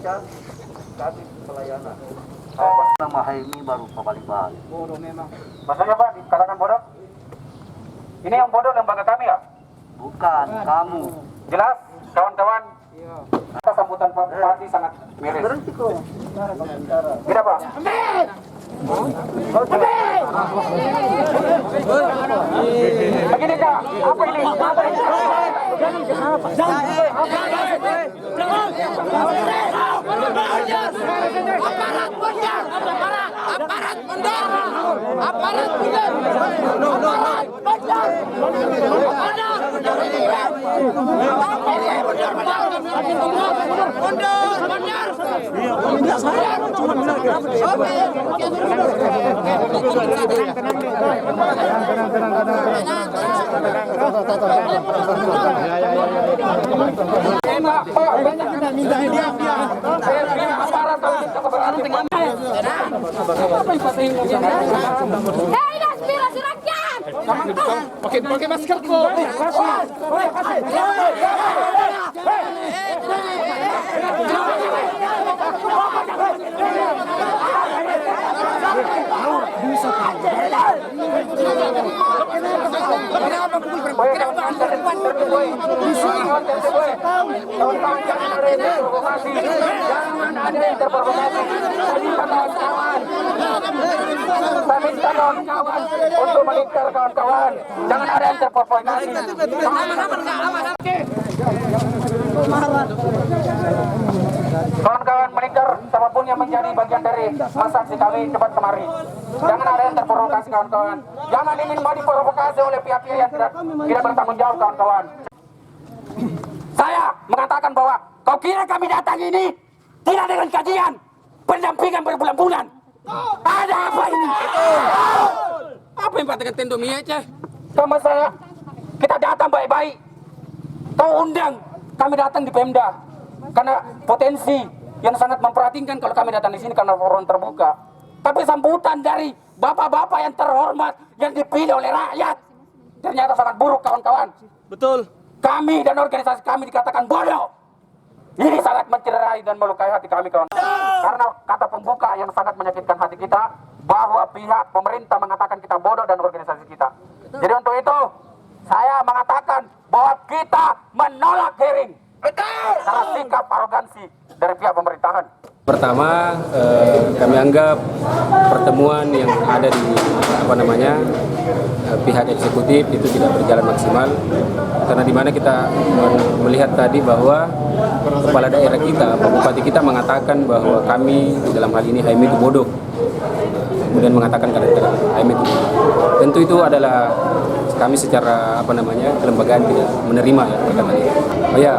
pecat kami pelayanan. Nama Haimi baru kembali-balik. Bodoh memang. Maksudnya Pak, dikatakan bodoh? Ini yang bodoh lembaga kami ya? Bukan, kamu. Jelas, kawan-kawan? Iya. Atas sambutan Pak Bupati sangat miris. Berhenti kok. Tidak Pak? Begini Kak, apa ini? Hei, aspirasi rakyat! Pakai masker kok. Jangan ada yang terprovokasi. Saya minta kawan-kawan untuk melingkar kawan-kawan. Jangan ada yang terprovokasi. Kawan-kawan melingkar, siapapun yang menjadi bagian dari masa aksi kami cepat kemari. Jangan ada yang terprovokasi kawan-kawan. Jangan ingin mau diprovokasi oleh pihak-pihak yang tidak bertanggung jawab kawan-kawan. Saya mengatakan bahwa kau kira kami datang ini tidak dengan kajian pendampingan berbulan-bulan. Ada apa ini? Apa yang patahkan tendo Mia cah? Sama saya, kita datang baik-baik. Kau undang, kami datang di Pemda. Karena potensi yang sangat memperhatikan kalau kami datang di sini karena forum terbuka. Tapi sambutan dari bapak-bapak yang terhormat yang dipilih oleh rakyat ternyata sangat buruk kawan-kawan. Betul. Kami dan organisasi kami dikatakan bodoh. Ini sangat mencederai dan melukai hati kami kawan. Karena kata pembuka yang sangat menyakitkan hati kita bahwa pihak pemerintah mengatakan kita bodoh dan organisasi kita. Jadi untuk itu saya mengatakan bahwa kita menolak hearing. Karena sikap arogansi dari pihak pemerintahan. Pertama, kami anggap pertemuan yang ada di pihak eksekutif itu tidak berjalan maksimal karena di mana kita melihat tadi bahwa kepala daerah kita, Pak Bupati kita mengatakan bahwa kami di dalam hal ini Haimi itu bodoh, kemudian mengatakan karakter Haimi itu bodoh. Tentu itu adalah kami secara kelembagaan tidak menerima ya perkataan itu. Oh ya,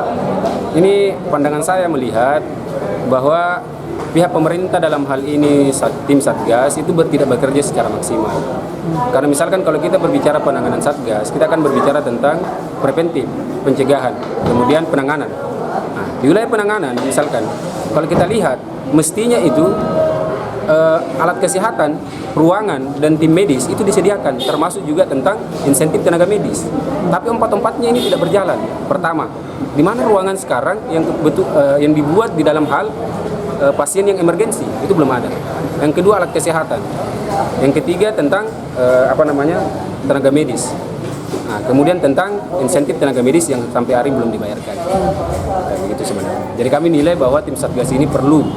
ini pandangan saya melihat bahwa pihak pemerintah dalam hal ini tim Satgas itu tidak bekerja secara maksimal. Karena misalkan kalau kita berbicara penanganan Satgas, kita akan berbicara tentang preventif, pencegahan, kemudian penanganan. Nah, di wilayah penanganan misalkan kalau kita lihat mestinya itu alat kesehatan, ruangan, dan tim medis itu disediakan, termasuk juga tentang insentif tenaga medis. Tapi empat-empatnya ini tidak berjalan. Pertama, di mana ruangan sekarang yang dibuat di dalam hal pasien yang emergensi itu belum ada. Yang kedua alat kesehatan. Yang ketiga tentang tenaga medis. Nah, kemudian tentang insentif tenaga medis yang sampai hari belum dibayarkan. Begitu sebenarnya. Jadi kami nilai bahwa tim Satgas ini perlu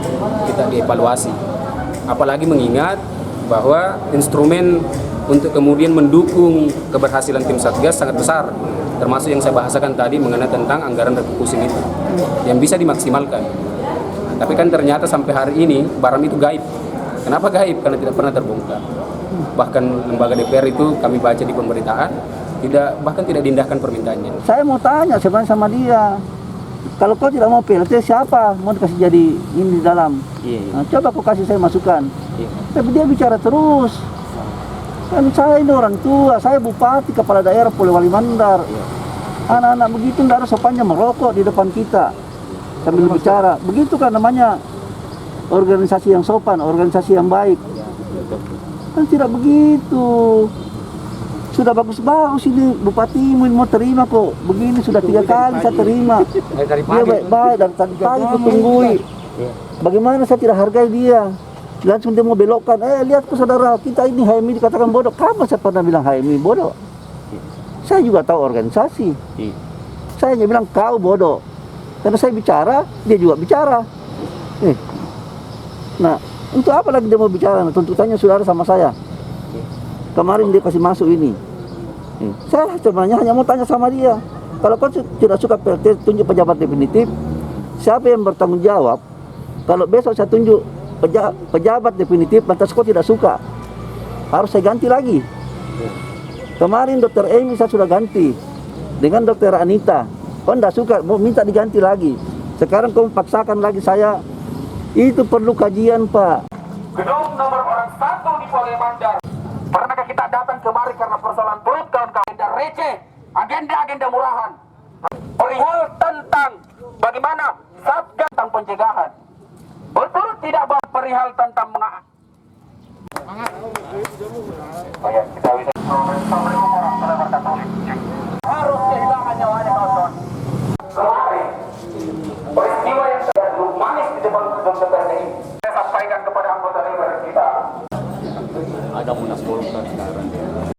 kita dievaluasi. Apalagi mengingat bahwa instrumen untuk kemudian mendukung keberhasilan tim Satgas sangat besar, termasuk yang saya bahasakan tadi mengenai tentang anggaran refocusing itu yang bisa dimaksimalkan. Tapi kan ternyata sampai hari ini barang itu gaib. Kenapa gaib? Karena tidak pernah terbongkar. Bahkan lembaga DPR itu kami baca di pemberitaan bahkan tidak diindahkan permintaannya. Saya mau tanya sebenarnya sama dia. Kalau kau tidak mau PLT, siapa mau dikasih jadi ini di dalam? Nah, coba kau kasih saya masukan. Tapi dia bicara terus. Kan saya ini orang tua, saya bupati, kepala daerah, Polewali Mandar. Anak-anak begitu tidak ada sopannya merokok di depan kita sambil bicara. Begitu kan namanya organisasi yang sopan, organisasi yang baik. Kan tidak begitu. Sudah bagus-bagus ini bupatimu mau terima kok. Begini sudah 3 kali saya terima. Dia baik-baik dari tadi pagi aku tunggui. Bagaimana saya tidak hargai dia? Langsung dia mau belokkan. Lihat saudara, kita ini HMI dikatakan bodoh. Kapan saya pernah bilang HMI bodoh? Saya juga tahu organisasi. Saya hanya bilang kau bodoh. Karena saya bicara, dia juga bicara. Nah, untuk apa lagi dia mau bicara? Nah, tuntutannya saudara sama saya. Kemarin dia kasih masuk ini. Saya sebenarnya hanya mau tanya sama dia. Kalau kau tidak suka PLT, tunjuk pejabat definitif. Siapa yang bertanggung jawab? Kalau besok saya tunjuk pejabat definitif, lantas kau tidak suka, harus saya ganti lagi. Kemarin Dr. Amy saya sudah ganti dengan Dr. Anita. Kau tidak suka, mau minta diganti lagi. Sekarang kau paksakan lagi saya. Itu perlu kajian, Pak. Gedung nomor orang 1 di Polres Bandar. Pernahkah kita datang kemari karena persoalan perut kawan-kawan? Agenda receh, agenda murahan. Perihal tentang bagaimana Satgas tentang pencegahan. Betul tidak bahwa perihal tentang harus kehilangan nyawanya kawan-kawan. Kemarin peristiwa yang terjadi manis di depan gedung DPRD ini, saya sampaikan kepada anggota DPR kita. Ada munas golkar sekarang.